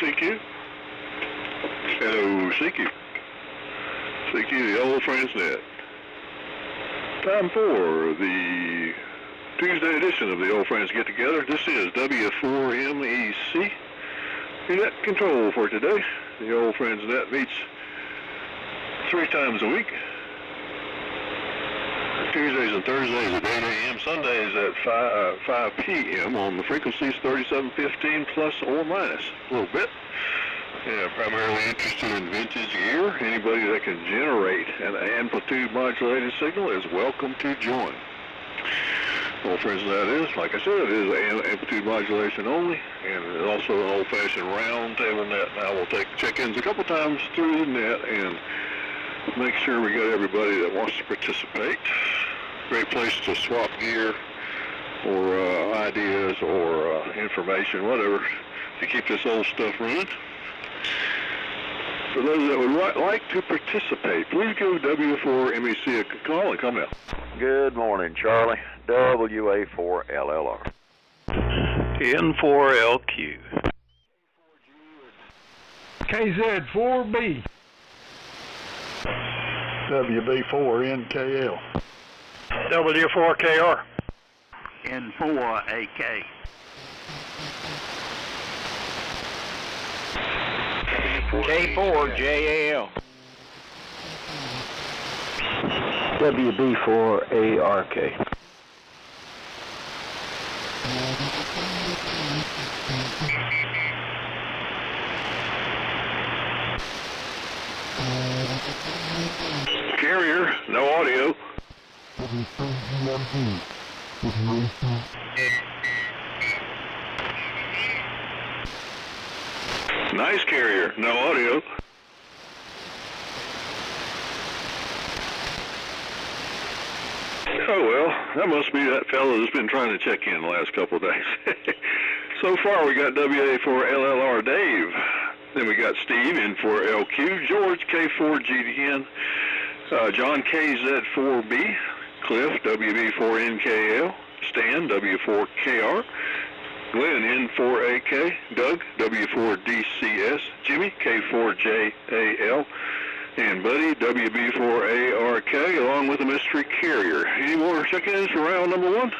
CQ. Hello, CQ. CQ, the old friends net. Time for the Tuesday edition of the Old Friends Get Together. This is W4MEC. Your net control for today. The Old Friends Net meets 3 times a week. Tuesdays and Thursdays at 8 a.m. Sundays at 5 p.m. on the frequencies 3715 plus or minus a little bit. Yeah, primarily interested in vintage gear. Anybody that can generate an amplitude modulated signal is welcome to join. Old Friends Net is, like I said, it is amplitude modulation only, and it's also an old-fashioned round table net. Now we'll take check-ins a couple times through the net and make sure we got everybody that wants to participate. Great place to swap gear or ideas or information, whatever, to keep this old stuff running. For those that would like to participate, please give W4MEC a call and come out. Good morning, Charlie. WA4LLR. N4LQ. KZ4B. WB4NKL. W4KR. N4AK. K4JAL. WB4ARK. Carrier, no audio. Nice carrier, no audio. Oh well, that must be that fellow that's been trying to check in the last couple of days. So far we got WA4LLR Dave, then we got Steve N4LQ, George K4GDN, John KZ4B, Cliff WB4NKL, Stan W4KR, Glenn N4AK, Doug W4DCS, Jimmy K4JAL, and Buddy WB4ARK, along with a mystery carrier. Any more check-ins for round number 1?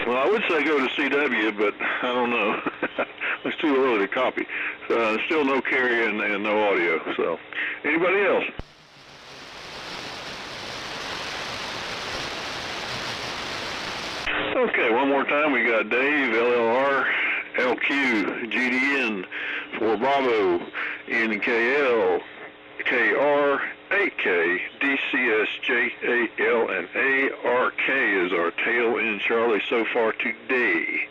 Well, I would say go to CW, but I don't know. It's too early to copy. Still no carrier and no audio. So, anybody else? Okay, one more time. We got Dave, LLR, LQ, GDN, for Bravo, NKL, KR, AK, DCS, JAL, and ARK is our tail in Charlie so far today.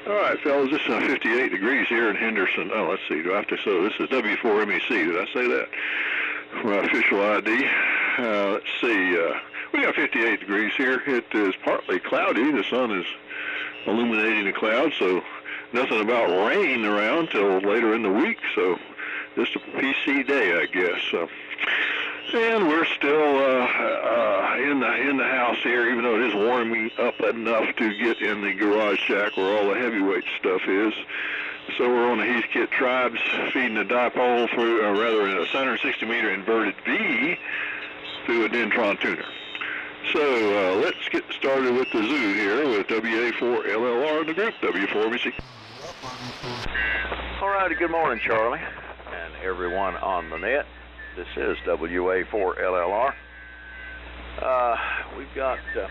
All right, fellas, this is 58 degrees here in Henderson. Oh, let's see. Do I have to say this is W4MEC? Did I say that? My official ID. Let's see. We got 58 degrees here. It is partly cloudy. The sun is illuminating the clouds, so nothing about rain around till later in the week. So just a PC day, I guess. And we're still in the house here, even though it is warming up enough to get in the garage shack where all the heavyweight stuff is. So we're on the Heathkit Tribes feeding a dipole through, rather a 160-meter inverted V through a Dentron tuner. So let's get started with the zoo here with WA4LLR in the group, W4MEC. All righty, good morning, Charlie, and everyone on the net. This is WA4LLR. We've got, well,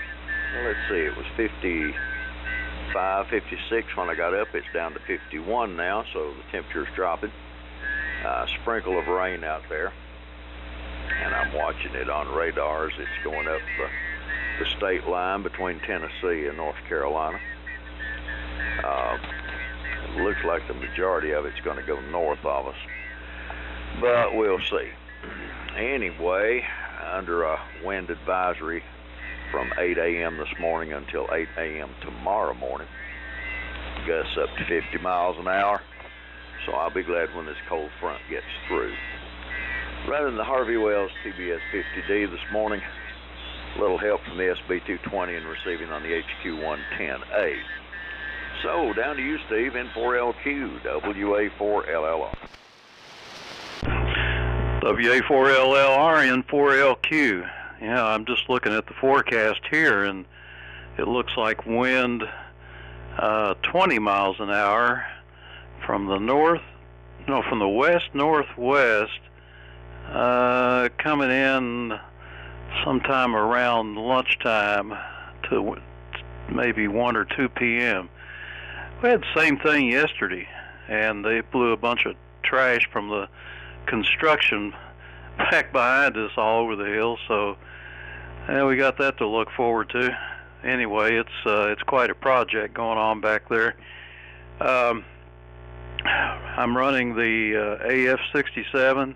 let's see, it was 55, 56 when I got up. It's down to 51 now, so the temperature's dropping. Sprinkle of rain out there, and I'm watching it on radars. It's going up the state line between Tennessee and North Carolina. It looks like the majority of it's going to go north of us, but we'll see. Anyway, under a wind advisory from 8 a.m. this morning until 8 a.m. tomorrow morning. Gusts up to 50 miles an hour, so I'll be glad when this cold front gets through. Running the Harvey Wells TBS 50D this morning. A little help from the SB220 and receiving on the HQ110A. So, down to you, Steve, N4LQ, WA4LLR. WA4LLR, N4LQ. Yeah, I'm just looking at the forecast here, and it looks like wind 20 miles an hour from the west-northwest, coming in sometime around lunchtime to maybe 1 or 2 p.m. We had the same thing yesterday, and they blew a bunch of trash from the construction back behind us all over the hill, so we got that to look forward to. Anyway, it's quite a project going on back there. I'm running the AF-67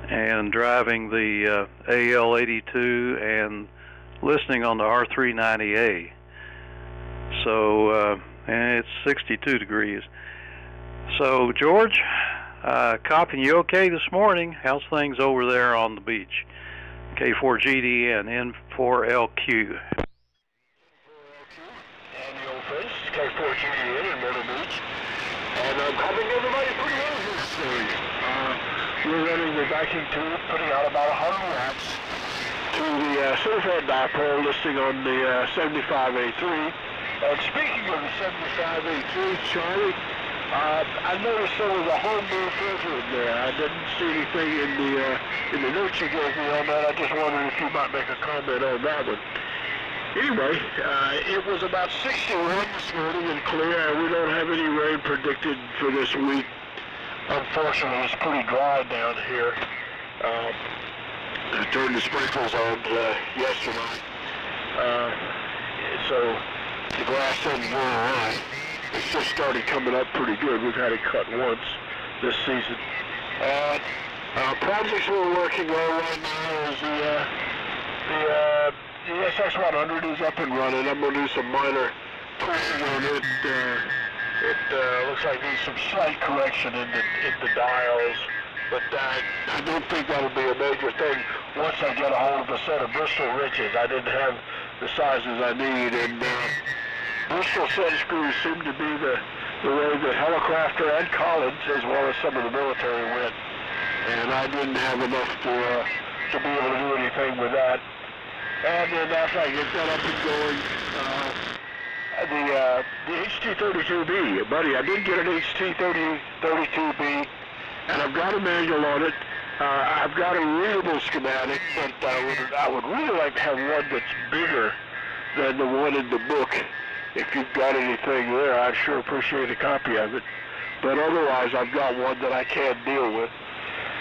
and driving the AL-82 and listening on the R390A. So, and it's 62 degrees. So, George, copying you okay this morning? How's things over there on the beach? K4GDN, N4LQ. Annual face, K4GDN in Myrtle Beach. And I'm copying everybody pretty well here today. We're running the vacuum tube, putting out about 100 watts to the Silverhead dipole listing on the 75A3. And speaking of the 75A3, Charlie, I noticed there was a home brew filter in there. I didn't see anything in the notes you gave me on that. I just wondered if you might make a comment on that one. Anyway, it was about 61 this morning and clear, and we don't have any rain predicted for this week. Unfortunately, it's pretty dry down here. I turned the sprinkles on yesterday, so the grass doesn't grow around. It's just started coming up pretty good. We've had it cut once this season. Projects we're working on right now is the SX100 is up and running. I'm going to do some minor tweaking on it. It looks like it needs some slight correction in the dials, but I don't think that'll be a major thing once I get a hold of a set of Bristol riches. I didn't have the sizes I need, and Bristol set screws seem to be the way that Helicrafter and Collins, as well as some of the military, went. And I didn't have enough to be able to do anything with that. And then after I get that up and going, the HT32B, buddy, I did get an HT32B, and I've got a manual on it. I've got a readable schematic, but I would really like to have one that's bigger than the one in the book. If you've got anything there, I'd sure appreciate a copy of it. But otherwise, I've got one that I can deal with.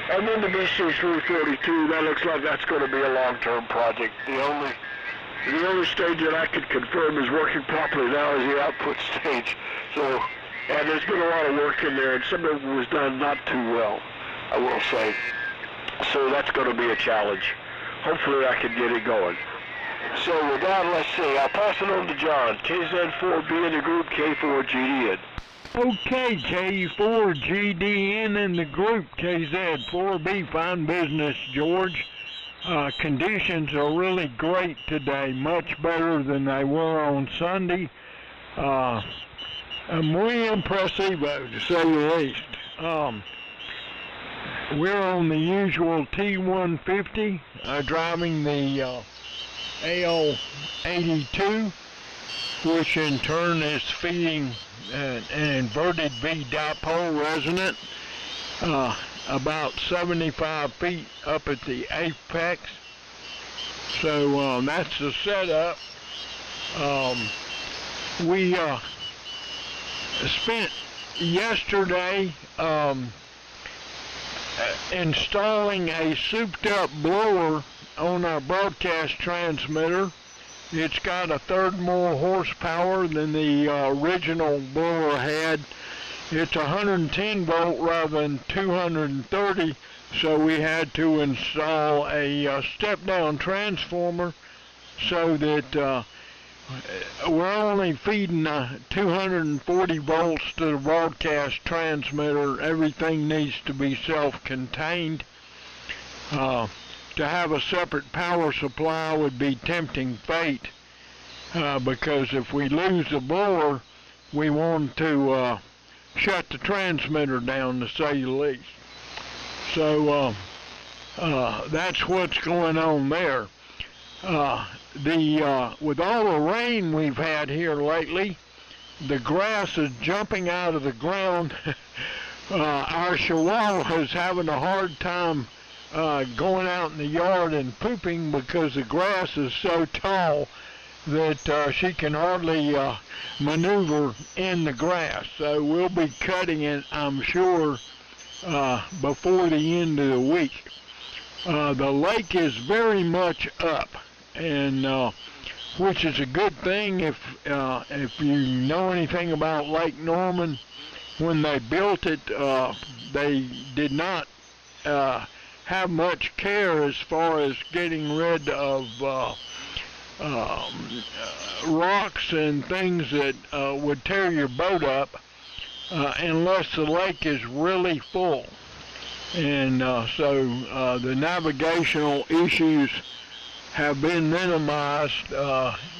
And then the BC342, that looks like that's going to be a long-term project. The The only stage that I could confirm is working properly now is the output stage. So, and there's been a lot of work in there, and some of it was done not too well, I will say. So that's going to be a challenge. Hopefully I can get it going. So with that, let's see. I'll pass it on to John. KZ4B in the group, K4GD in. Okay, K4GDN in the group, KZ4B, fine business, George. Conditions are really great today, much better than they were on Sunday. Muy impressivo, to say the least. We're on the usual T150, driving the AL82, which in turn is feeding an inverted V dipole resonant, about 75 feet up at the apex. So that's the setup. We spent yesterday installing a souped up blower on our broadcast transmitter. It's got a third more horsepower than the original blower had. It's 110 volt rather than 230, so we had to install a step down transformer so that we're only feeding 240 volts to the broadcast transmitter. Everything needs to be self-contained. To have a separate power supply would be tempting fate, because if we lose the blower, we want to shut the transmitter down, to say the least. So that's what's going on there. With all the rain we've had here lately, the grass is jumping out of the ground. Our chihuahua is having a hard time going out in the yard and pooping because the grass is so tall that she can hardly maneuver in the grass. So we'll be cutting it, I'm sure, before the end of the week. The lake is very much up, and which is a good thing. If you know anything about Lake Norman, when they built it, they did not have much care as far as getting rid of rocks and things that would tear your boat up unless the lake is really full. And so the navigational issues have been minimized.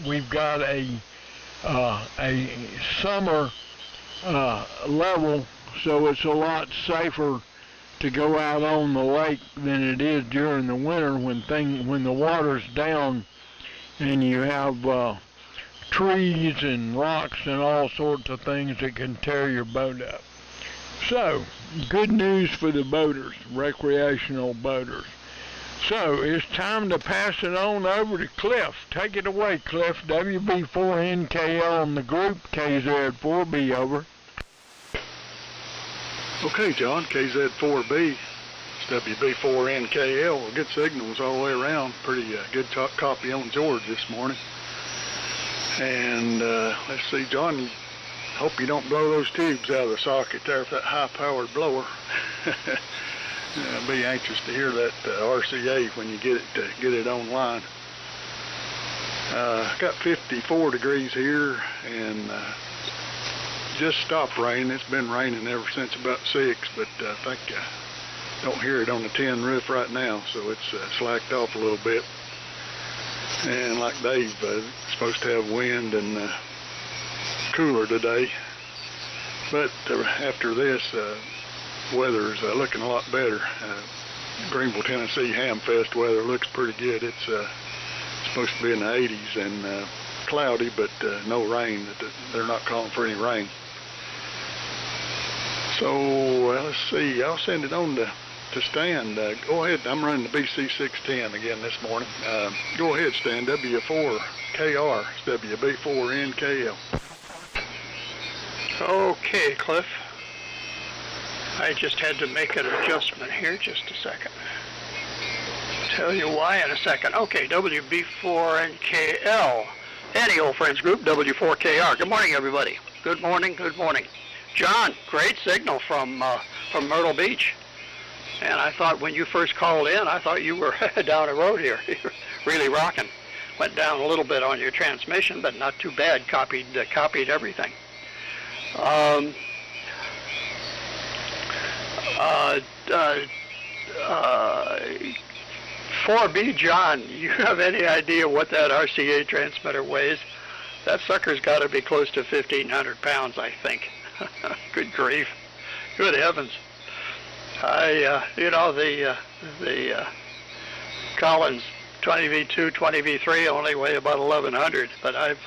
We've got a summer level, so it's a lot safer to go out on the lake than it is during the winter when the water's down and you have trees and rocks and all sorts of things that can tear your boat up. So, good news for the boaters, recreational boaters. So, it's time to pass it on over to Cliff. Take it away, Cliff. WB4NKL on the group, KZ4B, over. Okay, John, KZ4B, it's WB4NKL, good signals all the way around. Pretty good copy on George this morning. And let's see, John, hope you don't blow those tubes out of the socket there with that high-powered blower. I'll be anxious to hear that RCA when you get it online. Got 54 degrees here, and just stopped raining. It's been raining ever since about 6, but I think don't hear it on the tin roof right now, so it's slacked off a little bit. And like Dave, supposed to have wind and cooler today. But after this, weather is looking a lot better. Greenville, Tennessee Hamfest weather looks pretty good. It's supposed to be in the 80s and cloudy, but no rain. They're not calling for any rain. So let's see. I'll send it on to Stan. Go ahead. I'm running the BC610 again this morning. Go ahead, Stan. W4KR. It's WB4NKL. Okay, Cliff. I just had to make an adjustment here. Just a second. tell you why in a second. Okay, WB4NKL. Any old friends group, W4KR. Good morning, everybody. Good morning, good morning. John, great signal from Myrtle Beach. And I thought when you first called in, I thought you were down the road here. You're really rocking. Went down a little bit on your transmission, but not too bad. Copied everything. 4B, John, you have any idea what that RCA transmitter weighs? That sucker's got to be close to 1,500 pounds, I think. Good grief. Good heavens. The Collins 20V2, 20V3 only weigh about 1,100, but I've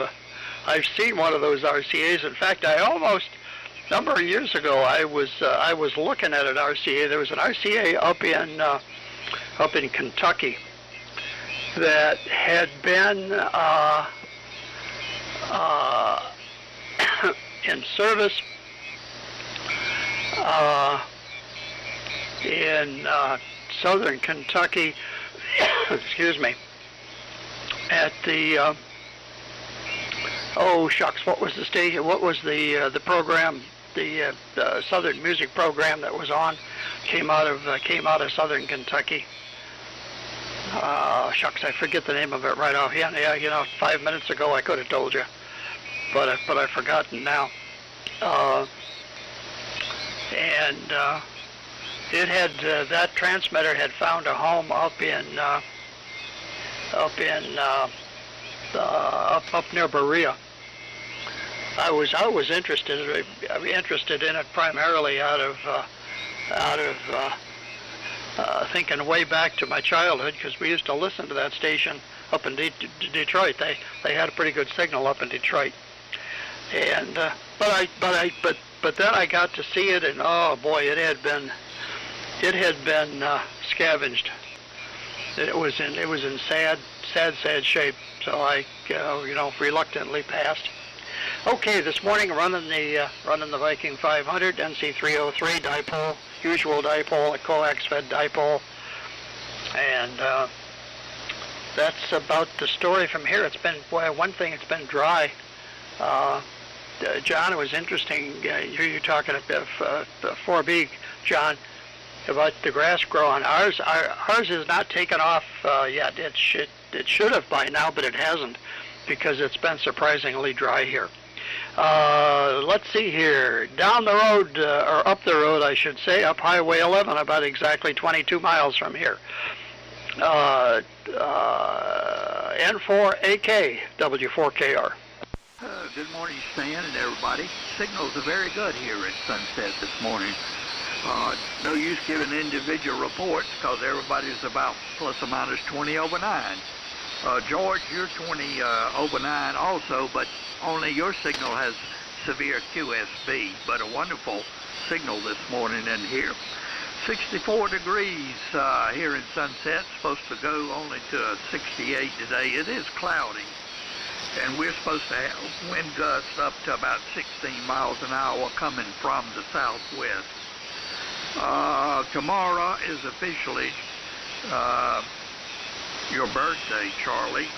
seen one of those RCAs. In fact, a number of years ago, I was looking at an RCA. There was an RCA up in Kentucky that had been in service in southern Kentucky. Excuse me. At the oh shucks, what was the station? What was the program? The Southern music program that was on came out of southern Kentucky. Shucks, I forget the name of it right off. Yeah, 5 minutes ago I could have told you, but I've forgotten now. It had that transmitter had found a home up near Berea. I was interested in it primarily out of thinking way back to my childhood, because we used to listen to that station up in Detroit. They had a pretty good signal up in Detroit, and but then I got to see it, and oh boy, it had been scavenged. It was in sad shape. So I reluctantly passed. Okay, this morning running the Viking 500 NC303 dipole, usual dipole, a coax fed dipole, and that's about the story from here. It's been, one thing, it's been dry. John, it was interesting. You're talking about 4B, John, about the grass growing. Ours is not taken off yet. It should have by now, but it hasn't, because it's been surprisingly dry here. Let's see here. Down the road, or up the road, I should say, up Highway 11, about exactly 22 miles from here. N4AK, W4KR. Good morning, Stan and everybody. Signals are very good here at Sunset this morning. No use giving individual reports because everybody's about plus or minus 20 over 9. George, you're 20 over 9 also, but only your signal has severe QSB, but a wonderful signal this morning in here. 64 degrees here in Sunset, supposed to go only to 68 today. It is cloudy, and we're supposed to have wind gusts up to about 16 miles an hour coming from the southwest. Tomorrow is officially your birthday, Charlie.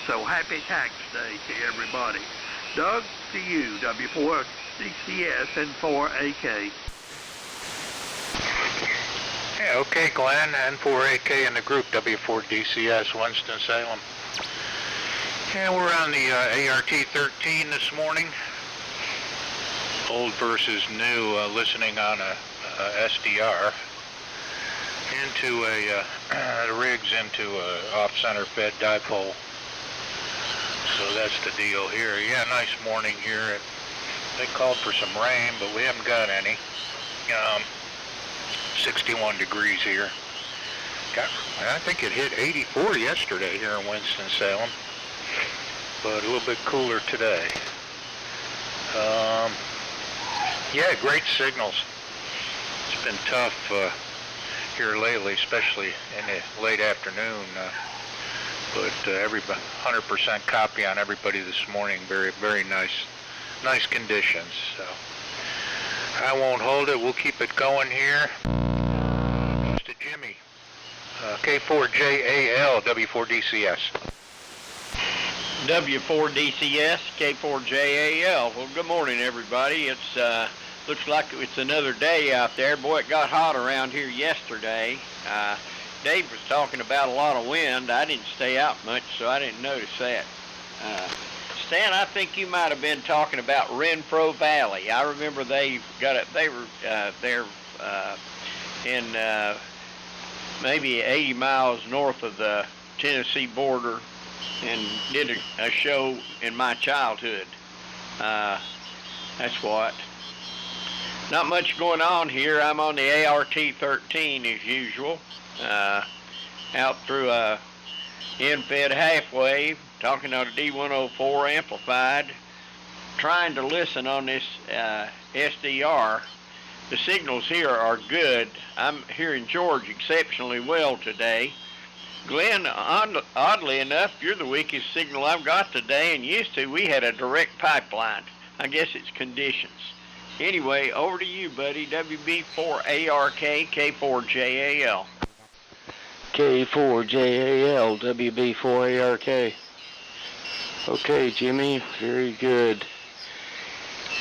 So happy tax day to everybody. Doug, to you, W4DCS N4AK. Yeah, okay, Glenn, N4AK in the group, W4DCS, Winston-Salem. Yeah, we're on the ART-13 this morning. Old versus new, listening on a SDR. Into the rig's into a off-center fed dipole. So that's the deal here. Yeah, nice morning here. They called for some rain, but we haven't got any. 61 degrees here. I think it hit 84 yesterday here in Winston-Salem, but a little bit cooler today. Yeah, great signals. It's been tough here lately, especially in the late afternoon, but everybody 100% copy on everybody this morning. Very, very nice conditions. So I won't hold it. We'll keep it going here. Goes to Jimmy, K4JAL, W4DCS. W4DCS, K4JAL. Well, good morning, everybody. It's looks like it's another day out there. Boy, it got hot around here yesterday. Dave was talking about a lot of wind. I didn't stay out much, so I didn't notice that. Stan, I think you might have been talking about Renfro Valley. I remember they were there in maybe 80 miles north of the Tennessee border, and did a show in my childhood. That's what. Not much going on here. I'm on the ART-13 as usual, out through end-fed half-wave, talking on a D104 amplified, trying to listen on this SDR. The signals here are good. I'm hearing George exceptionally well today. Glenn, oddly enough, you're the weakest signal I've got today, and used to we had a direct pipeline. I guess it's conditions. Anyway, over to you, buddy. WB4ARK, K4JAL. K4JAL, WB4ARK. Okay, Jimmy, very good.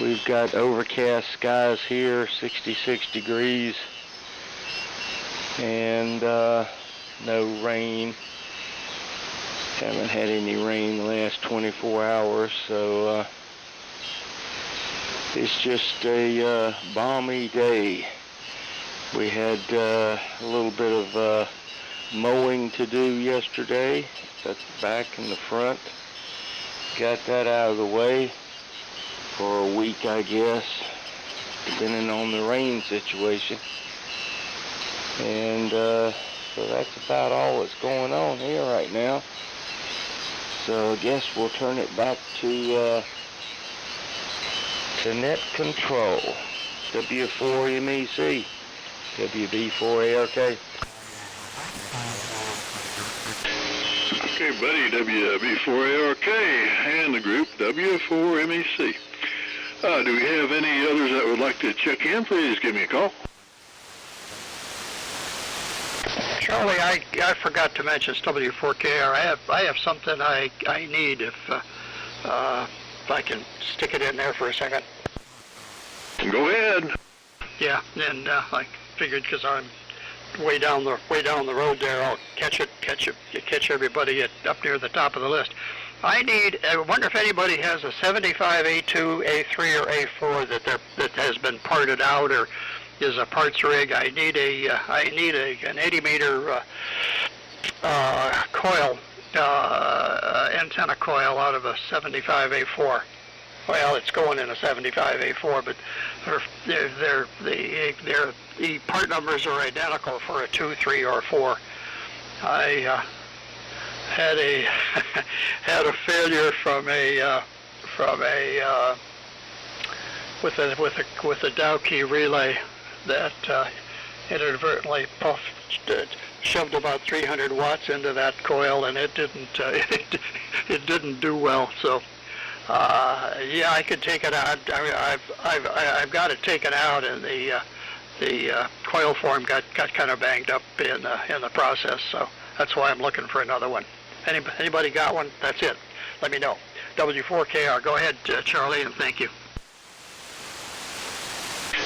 We've got overcast skies here, 66 degrees, and no rain. Haven't had any rain the last 24 hours, so it's just a balmy day. We had a little bit of mowing to do yesterday. That's the back and the front. Got that out of the way for a week, I guess, depending on the rain situation. And so that's about all that's going on here right now. So I guess we'll turn it back to net control. W4MEC, WB4ARK. Okay, buddy, WB4ARK and the group W4MEC. Do we have any others that would like to check in? Please give me a call. Charlie, I forgot to mention it's W4KR. I have something I need if I can stick it in there for a second. Go ahead. Yeah, and I figured because I'm way down the road there, I'll catch everybody up near the top of the list. I wonder if anybody has a 75 A2, A3, or A4 that has been parted out or is a parts rig. I need an 80 meter coil, antenna coil out of a 75 A4. Well, it's going in a 75 A4, but the part numbers are identical for a 2, 3, or 4. I had a failure with a Dow key relay that inadvertently shoved about 300 watts into that coil, and it didn't do well. So yeah, I could take it out. I've got it taken out, and the coil form got kind of banged up in the process. So that's why I'm looking for another one. Anybody got one? That's it. Let me know. W4KR. Go ahead, Charlie, and thank you.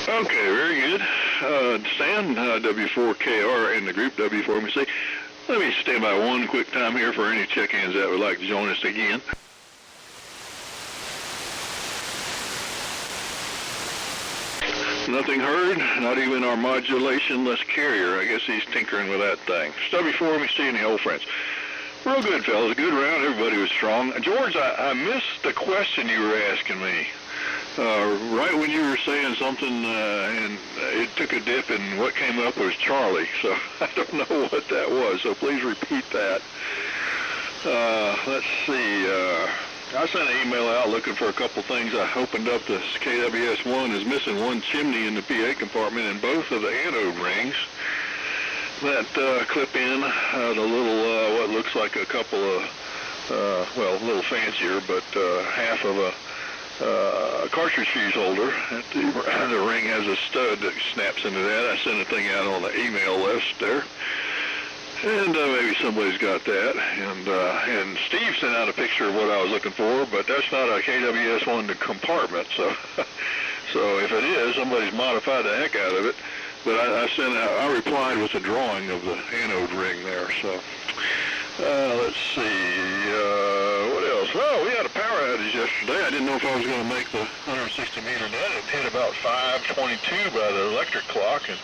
Okay, very good. Stan, W4KR in the group W4MC. Let me stand by one quick time here for any check-ins that would like to join us again. Nothing heard, not even our modulation-less carrier. I guess he's tinkering with that thing. It's W4MC and the old friends. Real good, fellas. A good round. Everybody was strong. George, I missed the question you were asking me. Right when you were saying something, and it took a dip, and what came up was Charlie. So I don't know what that was. So please repeat that. Let's see. I sent an email out looking for a couple things. I opened up the KWS-1 is missing one chimney in the PA compartment and both of the anode rings that clip in the little, what looks like a couple of, well, a little fancier, but half of a cartridge fuse holder. The ring has a stud that snaps into that. I sent a thing out on the email list there. And maybe somebody's got that. And Steve sent out a picture of what I was looking for, but that's not a KWS-1 compartment. So, so if it is, somebody's modified the heck out of it. But I replied with a drawing of the anode ring there. So, let's see, what else? Oh, we had a power outage yesterday. I didn't know if I was going to make the 160 meter net. It hit about 5:22 by the electric clock and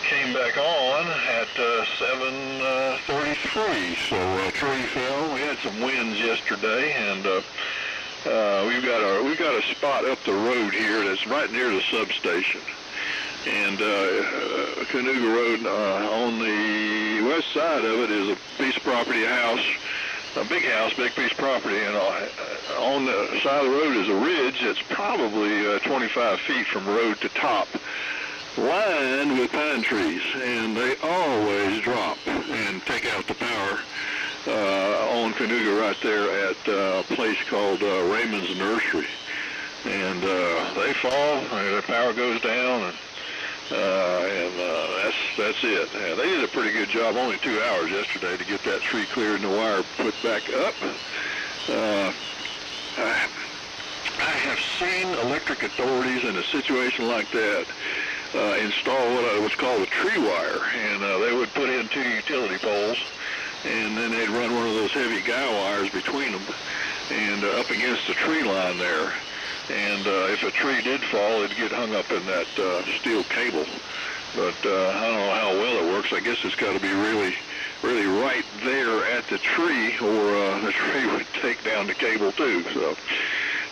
came back on at 7:33. So a tree fell. We had some winds yesterday, and we've got a spot up the road here that's right near the substation. And Canoga Road, on the west side of it is a piece of property, a big house, big piece of property, and on the side of the road is a ridge that's probably 25 feet from road to top, lined with pine trees, and they always drop and take out the power on Canoga right there at a place called Raymond's Nursery. And they fall, and the power goes down, and that's it. And they did a pretty good job, only 2 hours yesterday, to get that tree cleared and the wire put back up. I have seen electric authorities in a situation like that install what's called a tree wire, and they would put in 2 utility poles, and then they'd run one of those heavy guy wires between them and up against the tree line there. And if a tree did fall, it'd get hung up in that steel cable. But I don't know how well it works. I guess it's got to be really, really right there at the tree, or the tree would take down the cable too. So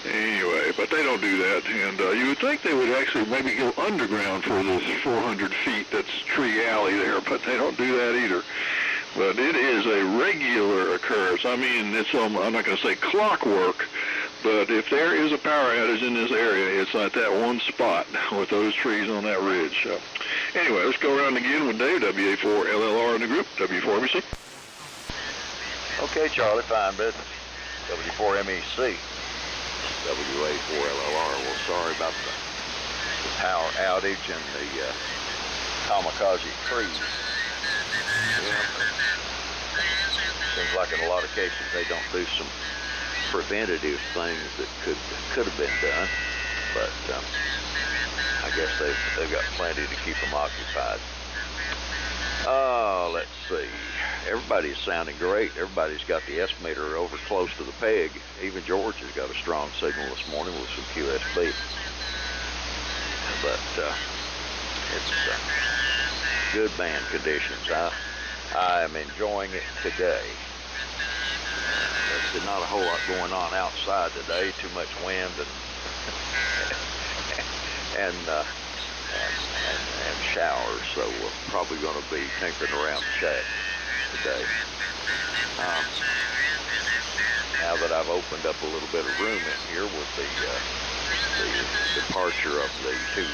anyway, but they don't do that. And you would think they would actually maybe go underground for this 400 feet that's tree alley there, but they don't do that either. But it is a regular occurrence. I mean, it's I'm not going to say clockwork, but if there is a power outage in this area, it's at that one spot with those trees on that ridge. So, anyway, let's go around again with Dave, WA4LLR in the group, W4MEC. Okay, Charlie, fine business. W4MEC, WA4LLR. Well, sorry about the power outage and the kamikaze trees. Yeah. Seems like in a lot of cases they don't do some preventative things that could have been done, but I guess they've got plenty to keep them occupied. Let's see. Everybody's sounding great. Everybody's got the estimator over close to the peg. Even George has got a strong signal this morning with some QSB. But it's good band conditions. I am enjoying it today. There's not a whole lot going on outside today. Too much wind and showers, so we're probably going to be tinkering around the shack today. Now that I've opened up a little bit of room in here with the departure of the 2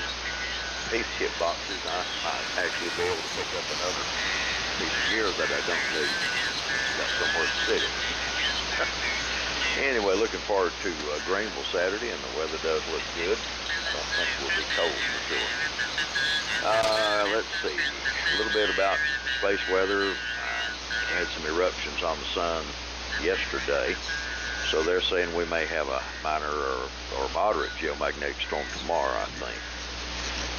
piece kit boxes, I might actually be able to pick up another piece of gear that I don't need. Got somewhere to sit it. Anyway, looking forward to Greenville Saturday, and the weather does look good. I don't think we'll be cold for sure. Let's see, a little bit about space weather. We had some eruptions on the sun yesterday, so they're saying we may have a minor or moderate geomagnetic storm tomorrow, I think.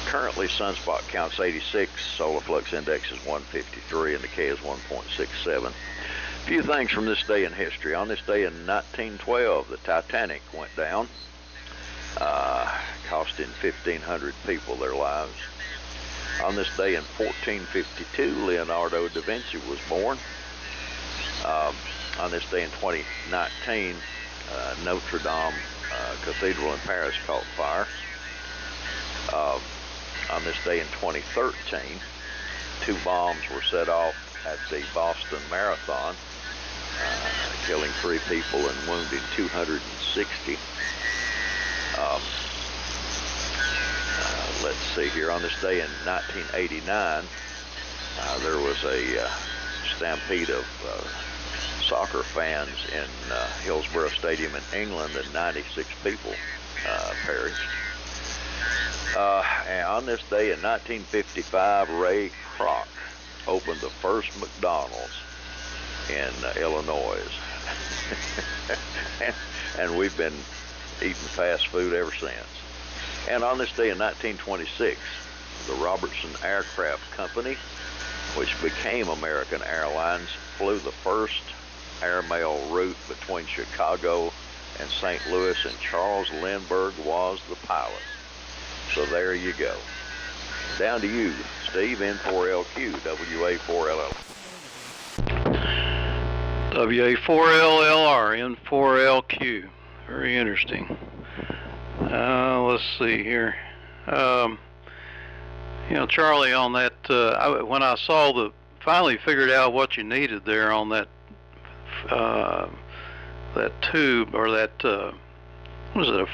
Currently, sunspot count's 86, solar flux index is 153, and the K is 1.67. A few things from this day in history. On this day in 1912, the Titanic went down, costing 1,500 people their lives. On this day in 1452, Leonardo da Vinci was born. On this day in 2019, Notre Dame Cathedral in Paris caught fire. On this day in 2013, 2 bombs were set off at the Boston Marathon, killing 3 people and wounding 260. Let's see here. On this day in 1989, there was a stampede of soccer fans in Hillsborough Stadium in England, and 96 people perished. And on this day in 1955, Ray Kroc opened the first McDonald's in Illinois. and we've been eating fast food ever since. And on this day in 1926, the Robertson Aircraft Company, which became American Airlines, flew the first airmail route between Chicago and St. Louis, and Charles Lindbergh was the pilot. So there you go. Down to you, Steve, N4LQ, WA4LL. WA4LLR, N4LQ. Very interesting. Let's see here. Charlie, on that, when I saw finally figured out what you needed there on that tube, or that, what was it, a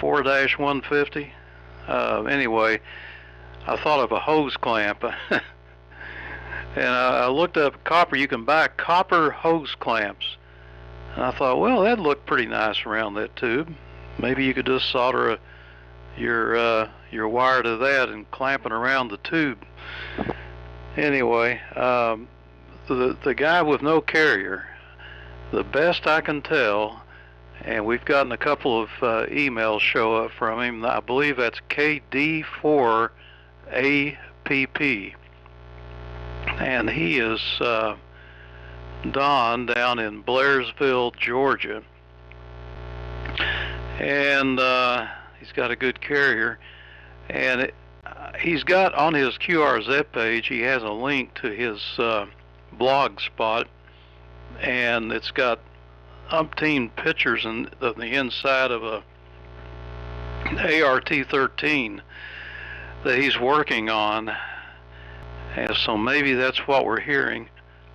4-150? Anyway, I thought of a hose clamp. And I looked up copper. You can buy copper hose clamps. And I thought, well, that'd look pretty nice around that tube. Maybe you could just solder your wire to that and clamp it around the tube. Anyway, the guy with no carrier, the best I can tell, and we've gotten a couple of emails show up from him. I believe that's KD4APP. And he is Don down in Blairsville, Georgia. And he's got a good carrier. And he's got on his QRZ page, he has a link to his blog spot. And it's got umpteen pictures of the inside of a ART-13 that he's working on. And so maybe that's what we're hearing.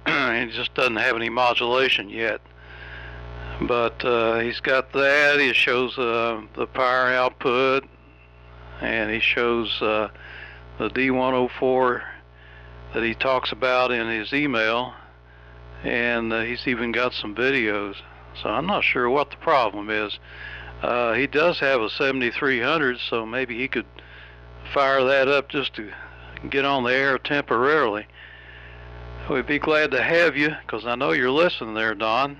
It just doesn't have any modulation yet. But he's got that. He shows the power output, and he shows the D104 that he talks about in his email, and he's even got some videos. So I'm not sure what the problem is. He does have a 7300, so maybe he could fire that up just to get on the air temporarily. We'd be glad to have you, because I know you're listening there, Don.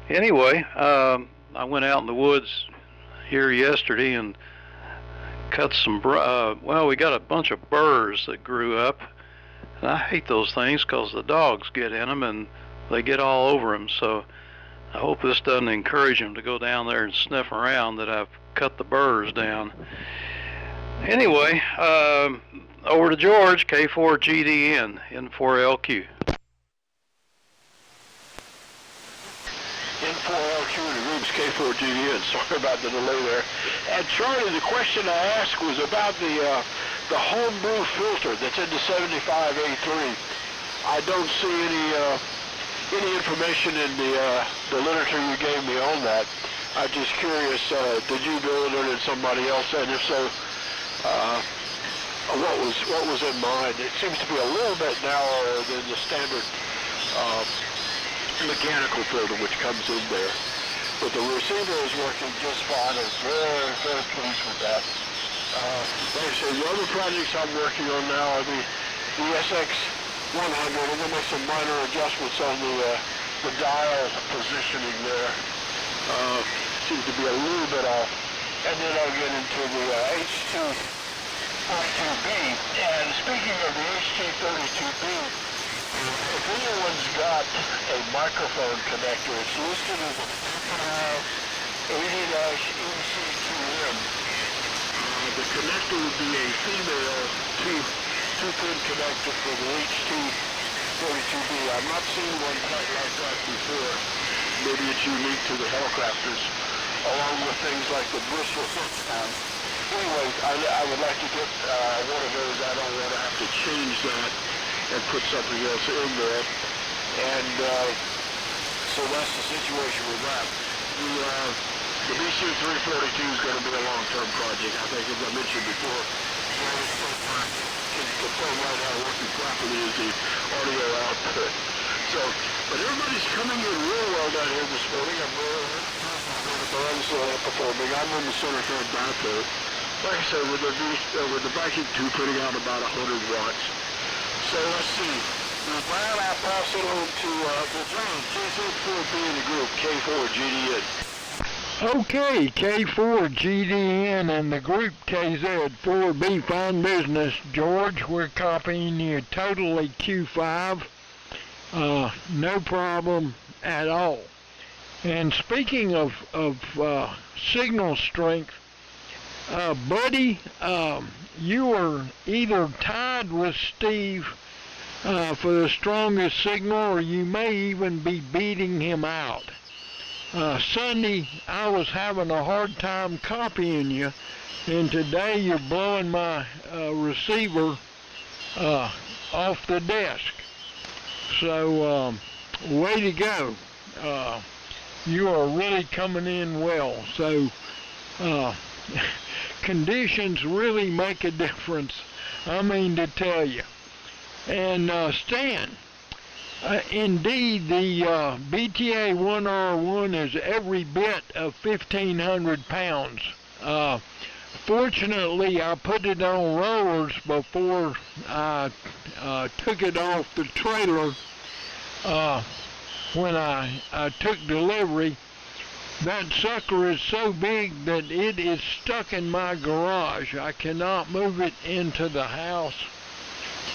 Anyway, I went out in the woods here yesterday and cut some, well, we got a bunch of burrs that grew up, and I hate those things because the dogs get in them and they get all over them, so I hope this doesn't encourage them to go down there and sniff around that I've cut the burrs down. Anyway, over to George, K4GDN, N4LQ. N4LQ in the room's K4GDN. Sorry about the delay there. And Charlie, the question I asked was about the homebrew filter that's in the 75A3. I don't see any information in the literature you gave me on that. I'm just curious, did you build it or did somebody else? And if so, what was in mind? It seems to be a little bit narrower than the standard mechanical filter which comes in there. But the receiver is working just fine. I'm very, very pleased with that. Like I say, the other projects I'm working on now are the SX100. I'm going to make some minor adjustments on the dial positioning there. Seems to be a little bit off. And then I'll get into the H232B. And speaking of the H232B, if anyone's got a microphone connector, it's listed as a 80-EC2M. The connector would be a female two-pin connector for the H232B. I've not seen one quite like that before. Maybe it's unique to the helicopters, along with things like the Bristol Foxhound. Anyway, I would like to get one of those. I don't want to have to change that and put something else in there. And so that's the situation with that. The BC-342 is going to be a long-term project. I think, as I mentioned before, can confirm right now working properly is the audio output. So, but everybody's coming in real well down here this morning. I'm performing. I'm in the center third bathroom. like I said, with the vacuum tube putting out about 100 watts. So let's see. Now, Brad, I'll pass it on to the John, K4B in the group, K4GDN. Okay, K4GDN and the group KZ4B, fine business. George, we're copying you totally Q5. No problem at all. And speaking of signal strength, buddy, you were either tied with Steve for the strongest signal, or you may even be beating him out. Sunday, I was having a hard time copying you, and today you're blowing my receiver off the desk. So, way to go. You are really coming in well. So, conditions really make a difference, I mean to tell you. And Stan, indeed, the BTA 1R1 is every bit of 1,500 pounds. Fortunately, I put it on rollers before I took it off the trailer when I took delivery. That sucker is so big that it is stuck in my garage. I cannot move it into the house.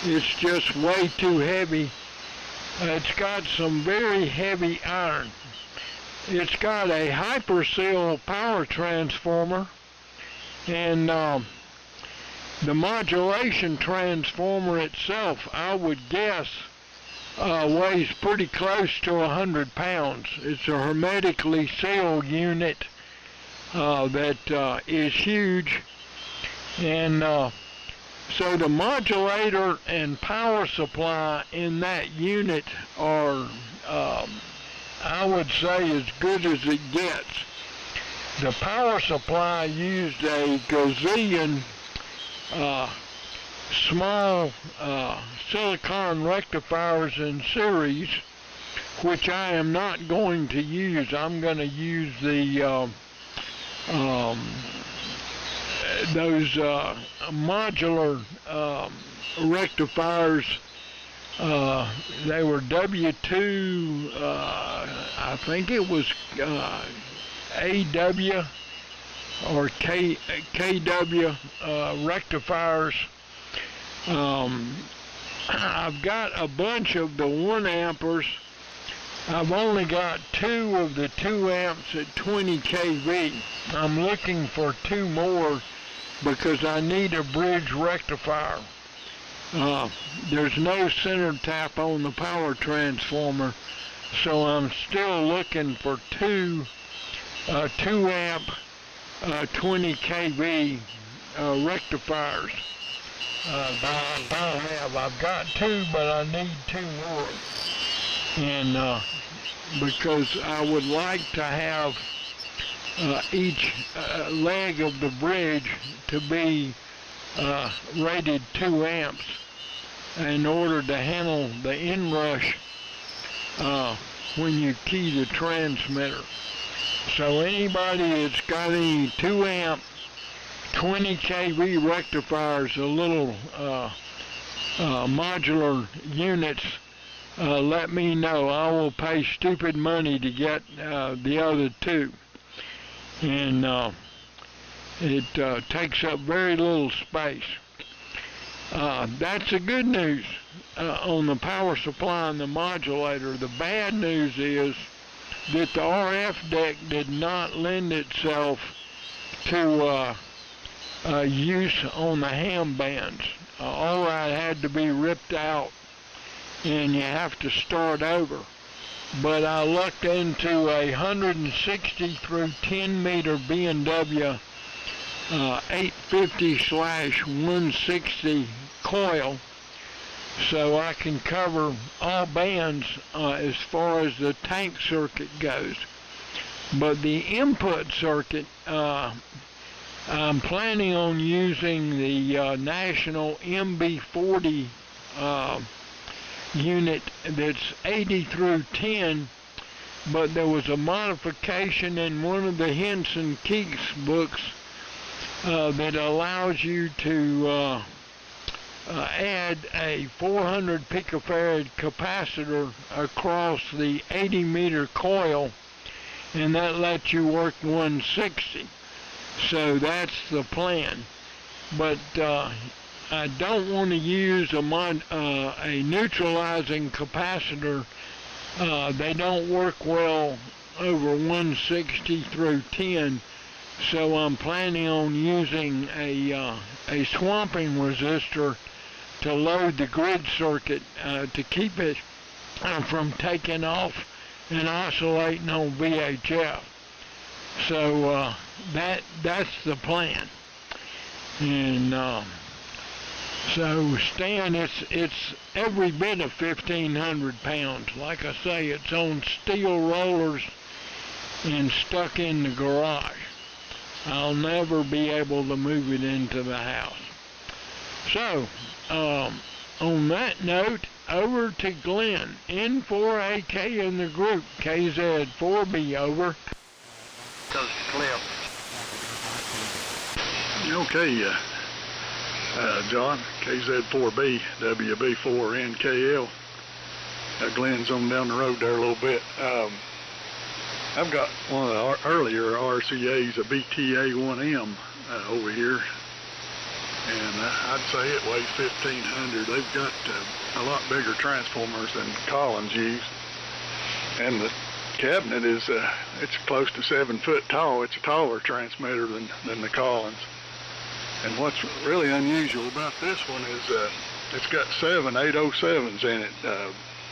It's just way too heavy. It's got some very heavy iron. It's got a hyperseal power transformer, and the modulation transformer itself, I would guess, weighs pretty close to 100 pounds. It's a hermetically sealed unit that is huge, and so the modulator and power supply in that unit are, I would say, as good as it gets. The power supply used a gazillion small silicon rectifiers in series, which I am not going to use. I'm going to use the those modular rectifiers. They were W2, I think it was AW or KW rectifiers. I've got a bunch of the 1 ampers. I've only got 2 of the 2 amps at 20 kV. I'm looking for 2 more because I need a bridge rectifier. There's no center tap on the power transformer, so I'm still looking for 2 amp 20 kV rectifiers. I've got 2, but I need 2 more. And because I would like to have each leg of the bridge to be rated 2 amps in order to handle the inrush when you key the transmitter. So anybody that's got any 2 amp 20 kV rectifiers, a little modular units, let me know. I will pay stupid money to get the other 2. And it takes up very little space. That's the good news on the power supply and the modulator. The bad news is that the RF deck did not lend itself to use on the ham bands. All that had to be ripped out, and you have to start over. But I looked into a 160 through 10 meter B&W 850/160 coil, so I can cover all bands as far as the tank circuit goes. But the input circuit, I'm planning on using the National MB40 unit that's 80 through 10, but there was a modification in one of the Henson Keeks books that allows you to add a 400 picofarad capacitor across the 80-meter coil, and that lets you work 160. So that's the plan. But I don't want to use a neutralizing capacitor. They don't work well over 160 through 10. So I'm planning on using a swamping resistor to load the grid circuit to keep it from taking off and oscillating on VHF. So that's the plan. And so Stan, it's every bit of 1,500 pounds. Like I say, it's on steel rollers and stuck in the garage. I'll never be able to move it into the house. So, on that note, over to Glenn, N4AK in the group, KZ4B, over. Goes to Cliff. Okay, John, KZ4B, WB4NKL. Glenn's on down the road there a little bit. I've got one of the earlier RCAs, a BTA1M, over here, and I'd say it weighs 1,500. They've got a lot bigger transformers than Collins used, and the cabinet is it's close to 7 foot tall. It's a taller transmitter than the Collins. And what's really unusual about this one is it's got 7 807s in it.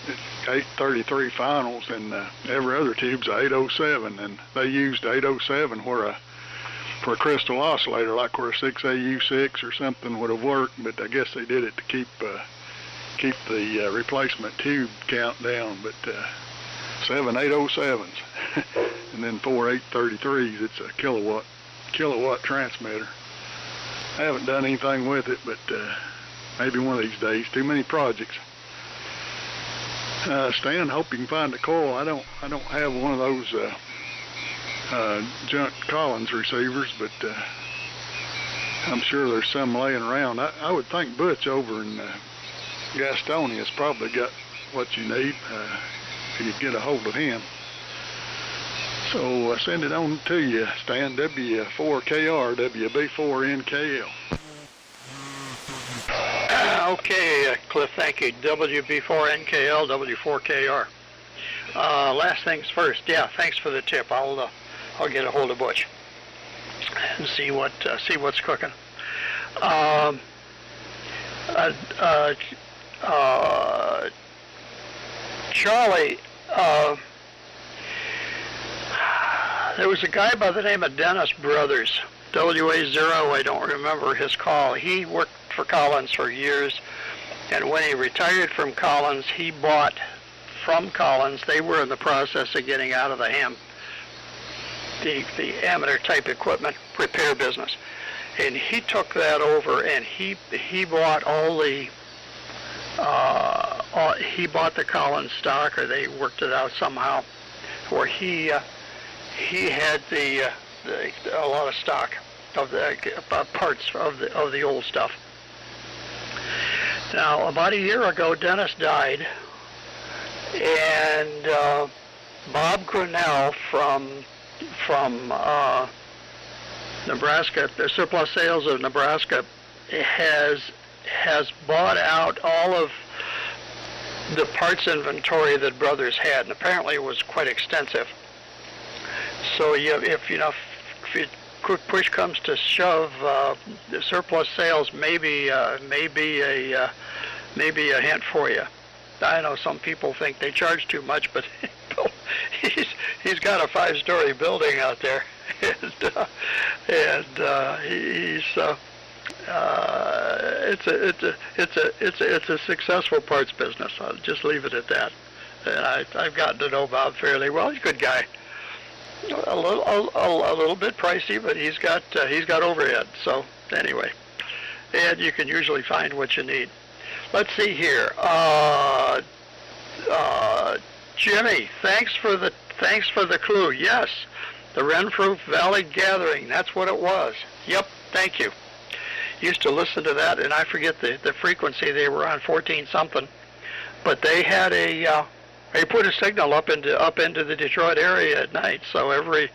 It's 833 finals, and every other tube's a 807, and they used 807 for a crystal oscillator, like where a 6AU6 or something would have worked, but I guess they did it to keep the replacement tube count down. But 7 807s and then 4 833s. It's a kilowatt transmitter. I haven't done anything with it, but maybe one of these days. Too many projects. Stan, hope you can find the coil. I don't have one of those junk Collins receivers, but I'm sure there's some laying around. I would think Butch over in Gastonia's probably got what you need if you get a hold of him. So send it on to you, Stan, W4KR, WB4NKL. Okay, Cliff, thank you. WB4NKL, W4KR. Last things first. Yeah, thanks for the tip. I'll get a hold of Butch and see what's cooking. Charlie, there was a guy by the name of Dennis Brothers, WA0, I don't remember his call. He worked for Collins for years, and when he retired from Collins, he bought from Collins. They were in the process of getting out of the amateur type equipment repair business, and he took that over, and he bought all the he bought the Collins stock, or they worked it out somehow, where he had a lot of stock of the parts of the old stuff. Now, about a year ago, Dennis died, and Bob Grinnell from Nebraska, the Surplus Sales of Nebraska, has bought out all of the parts inventory that Brothers had, and apparently it was quite extensive. So if push comes to shove, the Surplus Sales may be a hint for you. I know some people think they charge too much, but he's got a 5-story building out there, and it's a successful parts business. I'll just leave it at that. And I've gotten to know Bob fairly well. He's a good guy. A little bit pricey, but he's got overhead. So anyway, and you can usually find what you need. Let's see here. Jimmy, thanks for the clue. Yes, the Renfrew Valley Gathering. That's what it was. Yep, Thank you. Used to listen to that, and I forget the frequency. They were on 14 something, but they had they put a signal up into the Detroit area at night. So every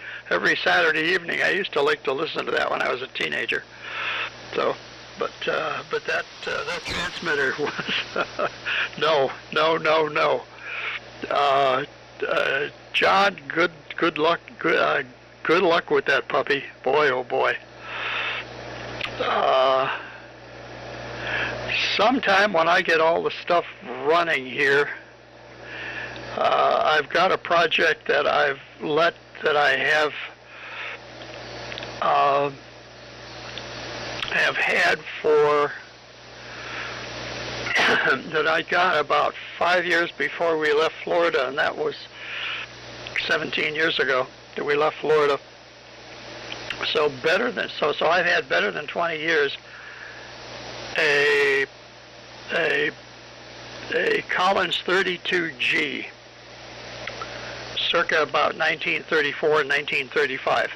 Saturday evening, I used to like to listen to that when I was a teenager. So, but that transmitter was no. John, good luck with that puppy. Boy, oh boy. Sometime when I get all the stuff running here, I've got a project that I have had for that I got about 5 years before we left Florida, and that was 17 years ago that we left Florida. So I've had better than 20 years a Collins 32G, circa about 1934 and 1935.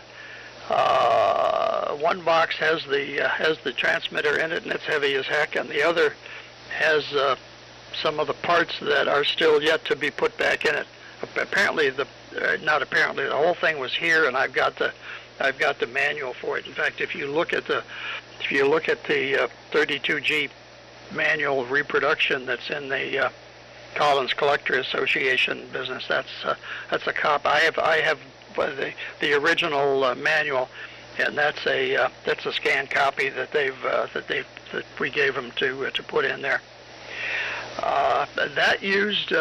One box has the transmitter in it, and it's heavy as heck, and the other has some of the parts that are still yet to be put back in it. Apparently, the whole thing was here, and I've got the manual for it. In fact, if you look at the 32G manual reproduction that's in the Collins Collector Association business, that's a copy. I have the original manual, and that's a scanned copy that we gave them to put in there. That used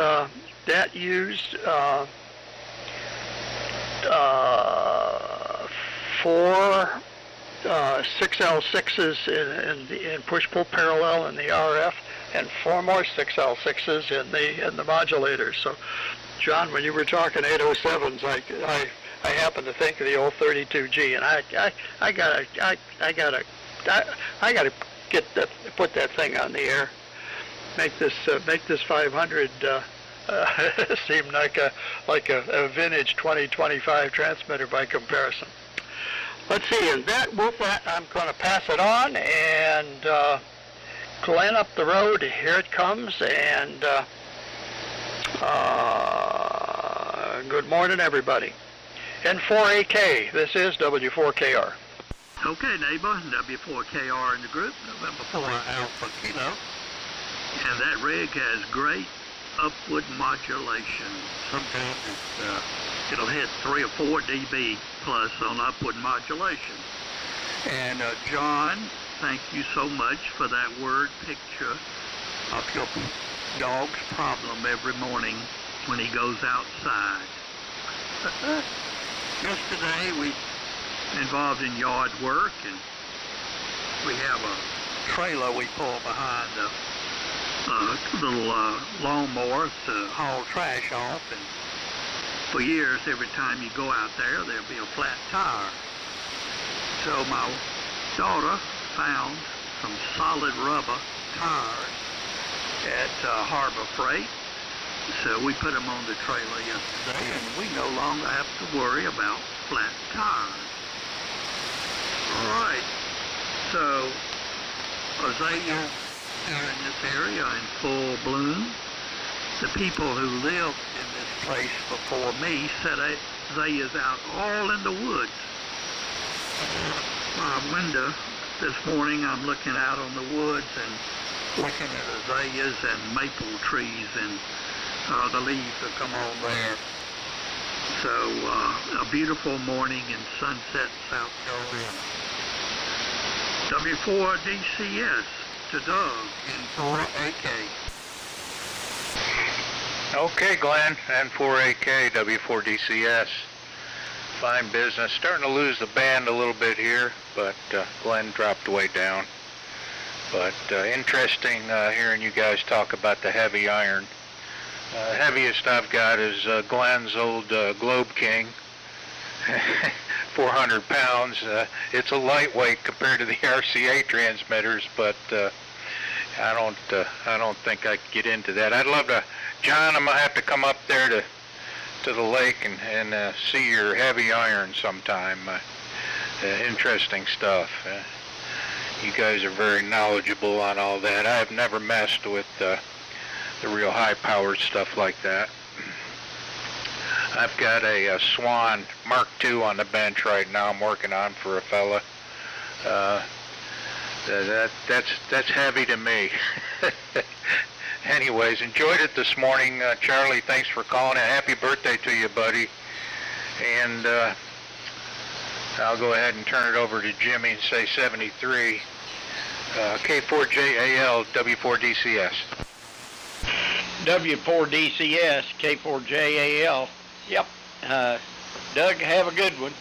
4 6L6s in push-pull parallel in the RF, and 4 more 6L6s in the modulators. So, John, when you were talking 807s, I happened to think of the old 32G, and I gotta put that thing on the air. Make this 500 seem like a vintage 2025 transmitter by comparison. Let's see, and with that, I'm going to pass it on, and Glenn up the road, here it comes, and good morning, everybody. N4AK, this is W4KR. Okay, neighbor, W4KR in the group, November 4 Alpha Kilo, and that rig has great upward modulation. Sometimes it'll hit 3 or 4 dB plus on upward modulation. And John, thank you so much for that word picture of your dog's problem every morning when he goes outside. Yesterday we involved in yard work, and we have a trailer we pull behind a little lawnmower to haul trash off, and for years every time you go out there'll be a flat tire. So my daughter found some solid rubber tires at Harbor Freight, so we put them on the trailer yesterday, and we no longer have to worry about flat tires. All right, so azalea here in this area in full bloom. The people who lived in this place before me set azaleas out all in the woods. My window this morning, I'm looking out on the woods and looking at azaleas and maple trees, and the leaves have come on there. So a beautiful morning in Sunset, South Carolina. W4DCS to Doug in 4AK. Okay, Glenn, N4AK, W4DCS. Fine business. Starting to lose the band a little bit here, but Glenn dropped way down. But interesting hearing you guys talk about the heavy iron. Heaviest I've got is Glenn's old Globe King. 400 pounds. It's a lightweight compared to the RCA transmitters, but I don't think I could get into that. I'd love to, John. I'm gonna have to come up there to the lake and see your heavy iron sometime. Interesting stuff. You guys are very knowledgeable on all that. I have never messed with the real high-powered stuff like that. I've got a Swan Mark II on the bench right now. I'm working on for a fella. That's heavy to me. Anyways, enjoyed it this morning. Charlie, thanks for calling. Happy birthday to you, buddy. And I'll go ahead and turn it over to Jimmy and say 73. K4JAL, W4DCS. W4DCS, K4JAL. Yep. Doug, have a good one.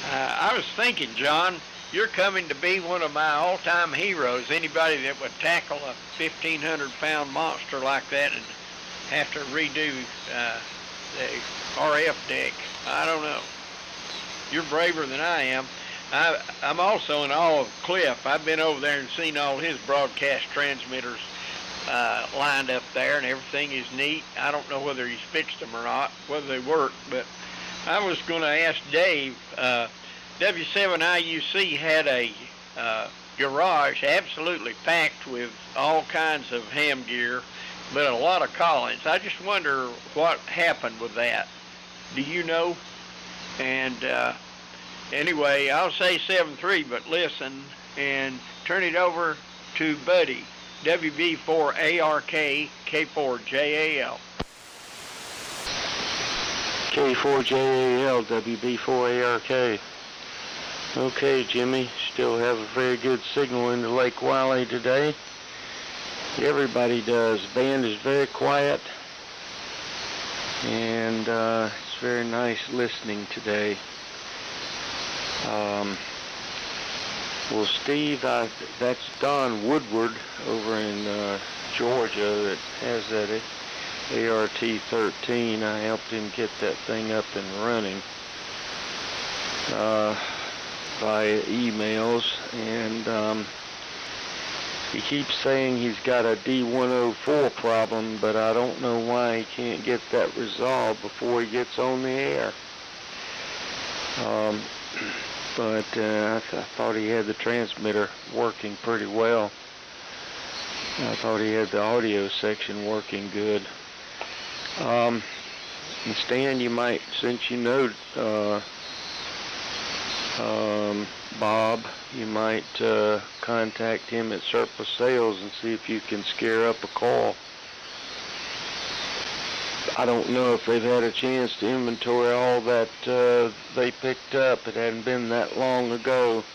I was thinking, John, you're coming to be one of my all-time heroes. Anybody that would tackle a 1,500-pound monster like that and have to redo the RF deck. I don't know. You're braver than I am. I'm also in awe of Cliff. I've been over there and seen all his broadcast transmitters lined up there, and everything is neat. I don't know whether he's fixed them or not, whether they work, but I was going to ask Dave, W7IUC had a garage absolutely packed with all kinds of ham gear, but a lot of Collins. I just wonder what happened with that. Do you know? And anyway, I'll say 7-3, but listen and turn it over to Buddy, WB4ARK, K4JAL. K4JAL, WB4ARK. Okay, Jimmy, still have a very good signal into Lake Wiley today. Everybody does. Band is very quiet, and it's very nice listening today. Well, Steve, that's Don Woodward over in Georgia that has that ART-13. I helped him get that thing up and running via emails, and he keeps saying he's got a D104 problem, but I don't know why he can't get that resolved before he gets on the air. But I thought he had the transmitter working pretty well. I thought he had the audio section working good. And Stan, you might, since you know Bob, you might contact him at Surplus Sales and see if you can scare up a call. I don't know if they've had a chance to inventory all that they picked up. It hadn't been that long ago,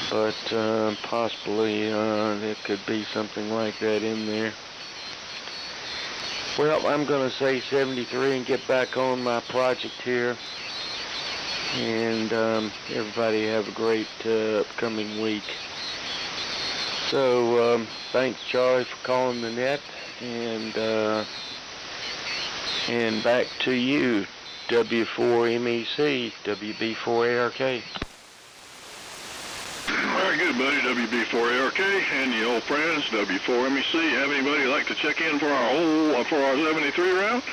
but possibly there could be something like that in there. Well, I'm going to say 73 and get back on my project here. And everybody have a great upcoming week. So thanks, Charlie, for calling the net, and back to you, W4MEC, WB4ARK. Very good, buddy, WB4ARK, and the old friends, W4MEC. Have anybody like to check in for our 73 round?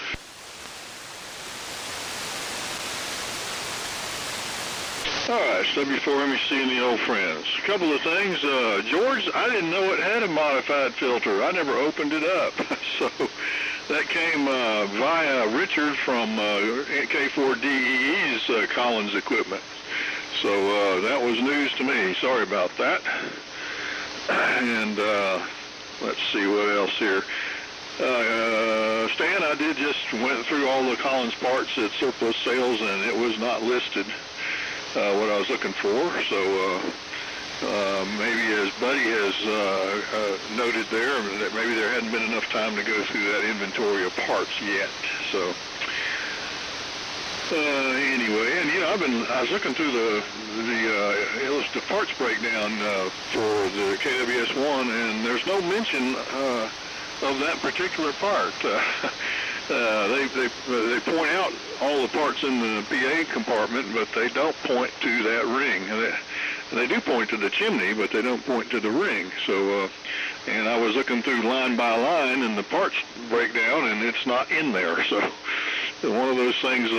All right, it's W4MEC and the old friends. A couple of things. George, I didn't know it had a modified filter. I never opened it up. So that came via Richard from K4DEE's Collins equipment. So that was news to me. Sorry about that. And let's see what else here. Stan, I did just went through all the Collins parts at Surplus Sales, and it was not listed what I was looking for. So maybe, as Buddy has noted there, that maybe there hadn't been enough time to go through that inventory of parts yet. So anyway, and I was looking through the parts breakdown for the KWS-1, and there's no mention of that particular part. They point out all the parts in the PA compartment, but they don't point to that ring. And they do point to the chimney, but they don't point to the ring. So, and I was looking through line by line in the parts breakdown, and it's not in there. So, one of those things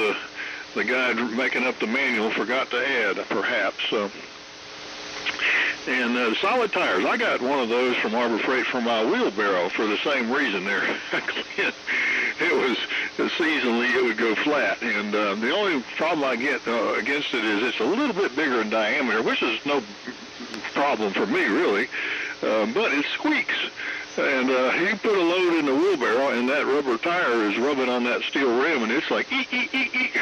the guy making up the manual forgot to add, perhaps. So, And solid tires, I got one of those from Harbor Freight for my wheelbarrow for the same reason there. It was, seasonally, it would go flat. And the only problem I get against it is it's a little bit bigger in diameter, which is no problem for me, really. But it squeaks. And you put a load in the wheelbarrow, and that rubber tire is rubbing on that steel rim, and it's like, eek, eek, eek, eek.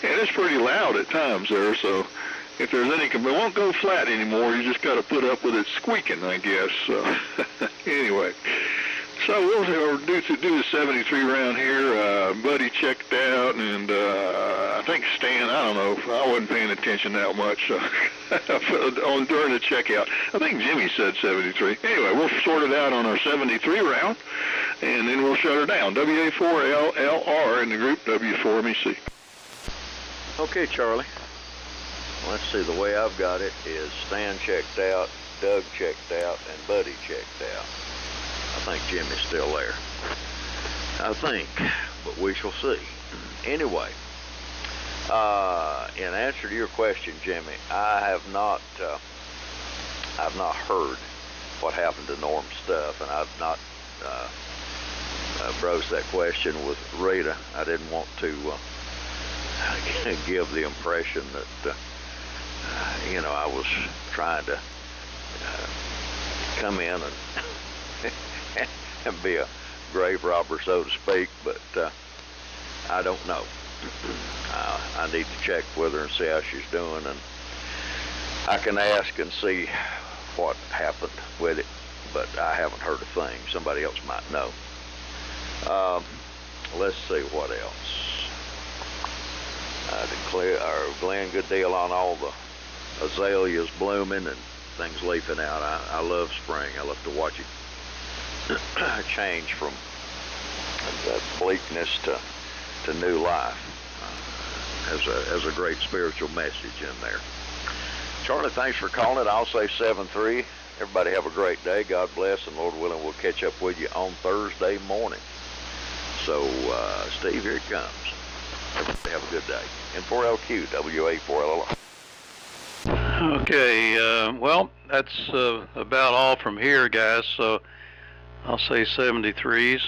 And it's pretty loud at times there, so if there's any, it won't go flat anymore. You just got to put up with it squeaking, I guess. So anyway, so we'll do the 73 round here. Buddy checked out, and I think Stan, I don't know, I wasn't paying attention that much during the checkout. I think Jimmy said 73. Anyway, we'll sort it out on our 73 round, and then we'll shut her down. WA4LLR in the group, W4MEC. Okay, Charlie. Let's see, the way I've got it is Stan checked out, Doug checked out, and Buddy checked out. I think Jimmy's still there. I think, but we shall see. Anyway, in answer to your question, Jimmy, I have not heard what happened to Norm's stuff, and I've not broached that question with Rita. I didn't want to give the impression that I was trying to come in and be a grave robber, so to speak, but I don't know. I need to check with her and see how she's doing, and I can ask and see what happened with it, but I haven't heard a thing. Somebody else might know. Let's see what else. Glenn, good deal on all the azaleas blooming and things leafing out. I love spring. I love to watch it change from that bleakness to new life. As a great spiritual message in there. Charlie, thanks for calling it. I'll say 7-3. Everybody have a great day. God bless, and Lord willing, we'll catch up with you on Thursday morning. So, Steve, here it comes. Everybody have a good day. N4LQ, WA4LLR. Okay, well, that's about all from here, guys, so I'll say 73s.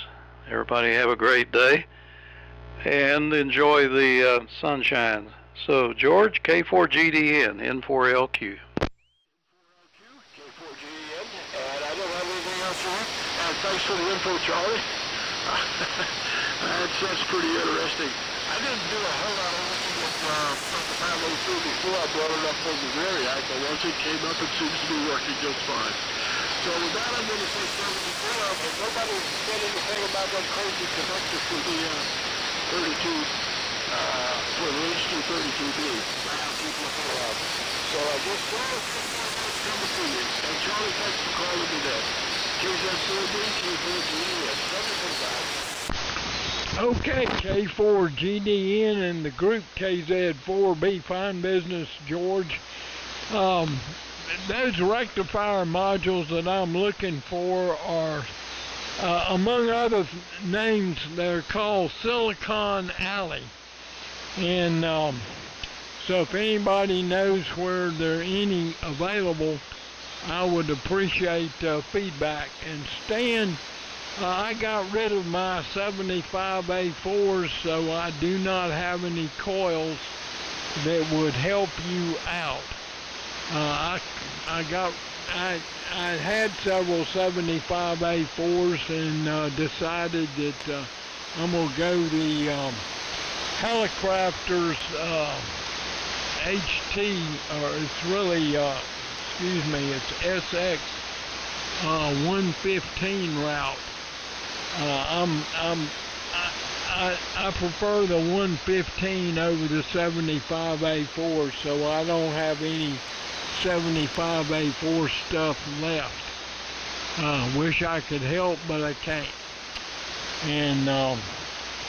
Everybody have a great day and enjoy the sunshine. So, George, K4GDN, N4LQ. K4GDN, and I don't have anything else for you. And thanks for the info, Charlie. That's pretty interesting. I didn't do a whole lot of looking at the 502 before I brought it up for the Variac, but once it came up, it seems to be working just fine. So with that, I'm going to say 74, but nobody said anything about that crazy connector for the 32, for the H232B. I'll keep looking around. So I guess that's coming to you. And Charlie, thanks for calling me there. KZ4B, K4GDN, 745. Okay, K4GDN and the group KZ4B, fine business, George. Those rectifier modules that I'm looking for are, among other names, they're called Silicon Alley. And so if anybody knows where there are any available, I would appreciate feedback. And Stan, I got rid of my 75A4s, so I do not have any coils that would help you out. I had several 75A4s and decided that I'm going to go the Helicrafters HT, or it's really, it's SX 115 route. I prefer the 115 over the 75A4, so I don't have any 75A4 stuff left. Wish I could help, but I can't. And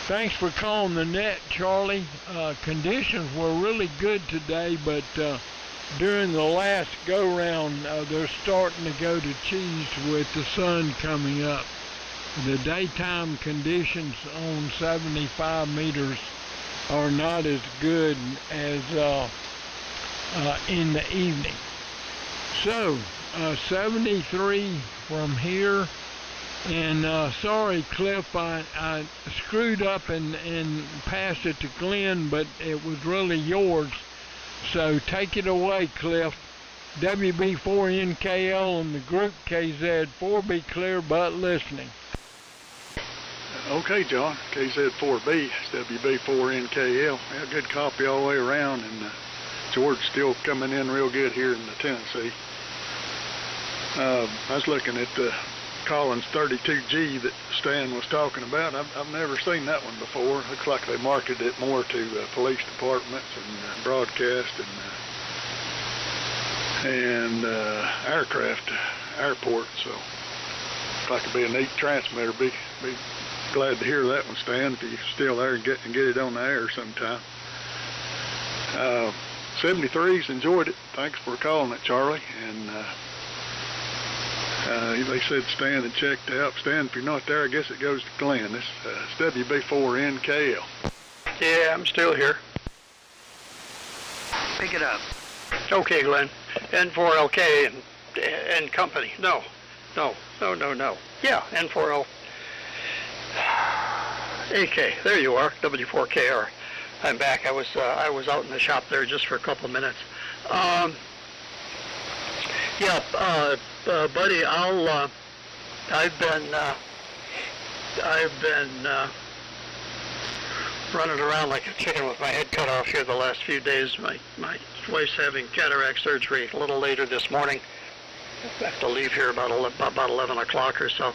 thanks for calling the net, Charlie. Conditions were really good today, but during the last go-round, they're starting to go to cheese with the sun coming up. The daytime conditions on 75 meters are not as good as in the evening. So, 73 from here. And sorry, Cliff, I screwed up and passed it to Glenn, but it was really yours. So take it away, Cliff. WB4NKL on the group KZ4, be clear but listening. Okay, John, KZ4B, WB4NKL. Yeah, good copy all the way around, and George still coming in real good here in the Tennessee. I was looking at the Collins 32G that Stan was talking about. I've never seen that one before. Looks like they marketed it more to police departments and broadcast and aircraft, airport. So looks like it'd be a neat transmitter. Be glad to hear that one, Stan, if you're still there and get it on the air sometime. 73's enjoyed it. Thanks for calling it, Charlie. And they said Stan had checked out. Stan, if you're not there, I guess it goes to Glenn. It's WB4NKL. Yeah, I'm still here. Pick it up. Okay, Glenn. N4LK and company. No. Yeah, N4L. AK. There you are. W4KR. I'm back. I was out in the shop there just for a couple of minutes. Buddy, I've been running around like a chicken with my head cut off here the last few days. My wife's having cataract surgery a little later this morning. I have to leave here about 11 o'clock or so,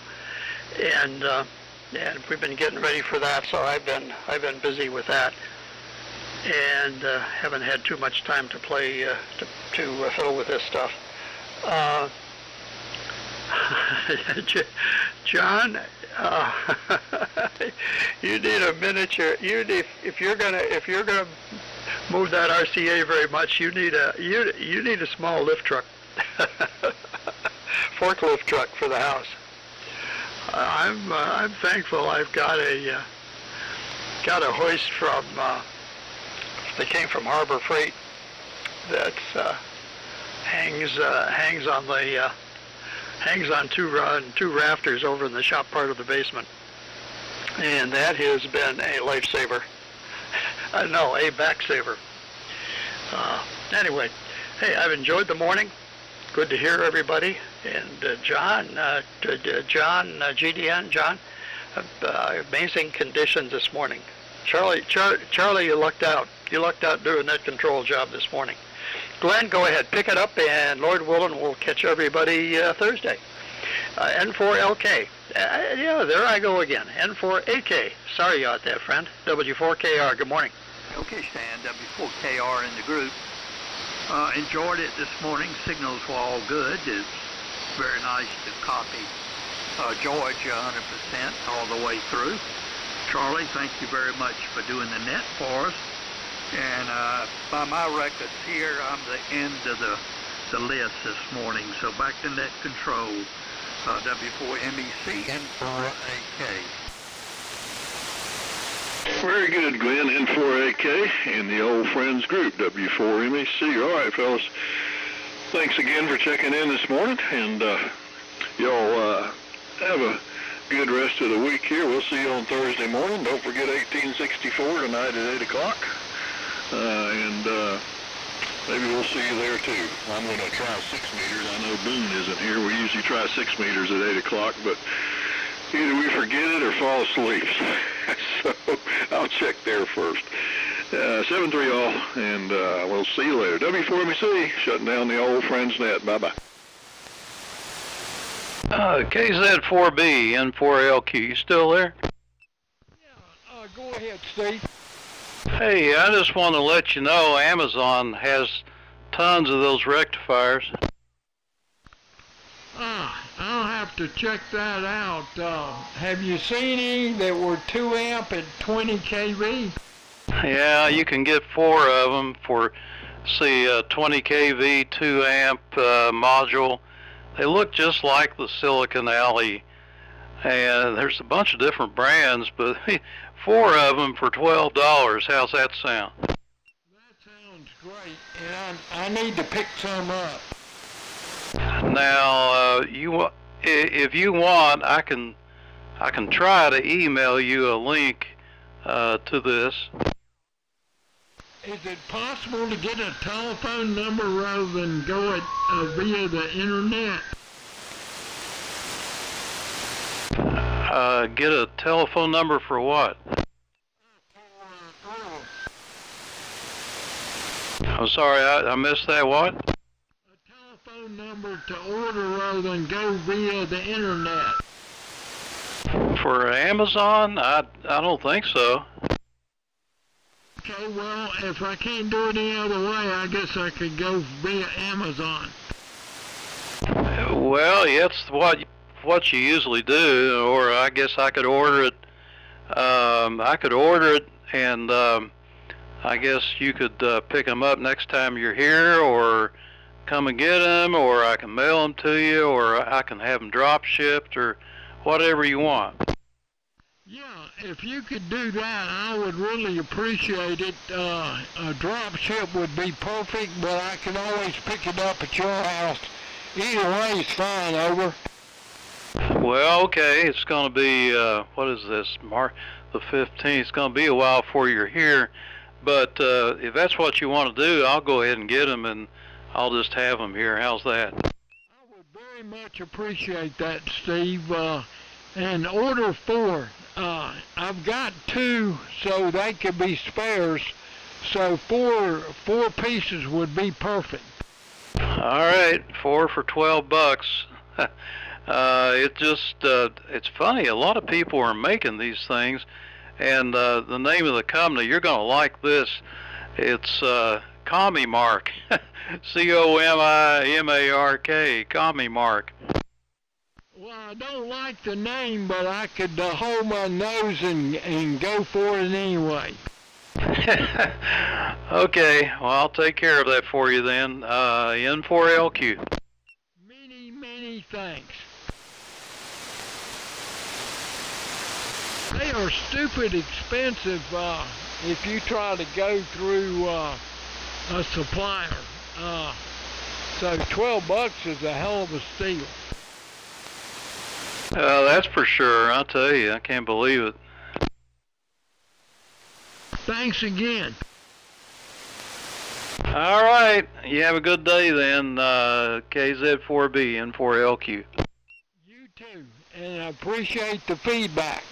and we've been getting ready for that. So I've been busy with that, and haven't had too much time to play to fiddle with this stuff. John, you need a miniature. If you're gonna move that RCA very much, you need a small lift truck, forklift truck for the house. I'm thankful I've got a hoist from they came from Harbor Freight that hangs on two rafters over in the shop part of the basement, and that has been a lifesaver. No, a backsaver. Anyway, hey, I've enjoyed the morning. Good to hear everybody. And John, GDN, John, amazing conditions this morning. Charlie, you lucked out. You lucked out doing that control job this morning. Glenn, go ahead, pick it up, and Lord willing, we'll catch everybody Thursday. N4LK. Yeah, there I go again. N4AK. Sorry about that, friend. W4KR. Good morning. Okay, Stan. W4KR in the group. Enjoyed it this morning. Signals were all good. It's very nice to copy George 100% all the way through. Charlie, thank you very much for doing the net for us. And by my records here, I'm the end of the list this morning. So back to net control, W4MEC, N4AK. Very good, Glenn. N4AK and the old friends group, W4MEC. All right, fellas. Thanks again for checking in this morning, and y'all have a good rest of the week here. We'll see you on Thursday morning. Don't forget 1864 tonight at 8 o'clock. And maybe we'll see you there too. I'm going to try 6 meters. I know Boone isn't here. We usually try 6 meters at 8 o'clock, but either we forget it or fall asleep. So I'll check there first. 7-3 all, and we'll see you later. W4MEC, shutting down the old friends net. Bye-bye. KZ4B, N4LQ, you still there? Yeah, go ahead, Steve. Hey, I just want to let you know Amazon has tons of those rectifiers. I'll have to check that out. Have you seen any that were 2 amp at 20 kV? Yeah, you can get 4 of them for, see, 20 kV, 2 amp module. They look just like the Silicon Alley, and there's a bunch of different brands, but 4 of them for $12. How's that sound? That sounds great, and I need to pick some up. Now, if you want, I can try to email you a link to this. Is it possible to get a telephone number rather than go it via the internet? Get a telephone number for what? I'm sorry, I missed that. What? A telephone number to order rather than go via the internet. For Amazon? I don't think so. Okay, well, if I can't do it any other way, I guess I could go via Amazon. Well, it's what you usually do, or I guess I could order it. I could order it, and I guess you could pick them up next time you're here, or come and get them, or I can mail them to you, or I can have them drop shipped, or whatever you want. Yeah, if you could do that, I would really appreciate it. A drop ship would be perfect, but I can always pick it up at your house. Either way is fine, over. Well, okay, it's going to be, what is this, March the 15th. It's going to be a while before you're here, but if that's what you want to do, I'll go ahead and get them, and I'll just have them here. How's that? I would very much appreciate that, Steve. And order 4. I've got 2, so they could be spares. So four pieces would be perfect. All right, 4 for $12. It's funny. A lot of people are making these things, and the name of the company, you're going to like this. It's Comimark, C-O-M-I-M-A-R-K, Comimark. Well, I don't like the name, but I could hold my nose and go for it anyway. Okay, well, I'll take care of that for you then. N4LQ. Many thanks. They are stupid expensive if you try to go through a supplier. So $12 is a hell of a steal. That's for sure. I'll tell you, I can't believe it. Thanks again. All right, you have a good day then, KZ4B N4LQ. You too, and I appreciate the feedback.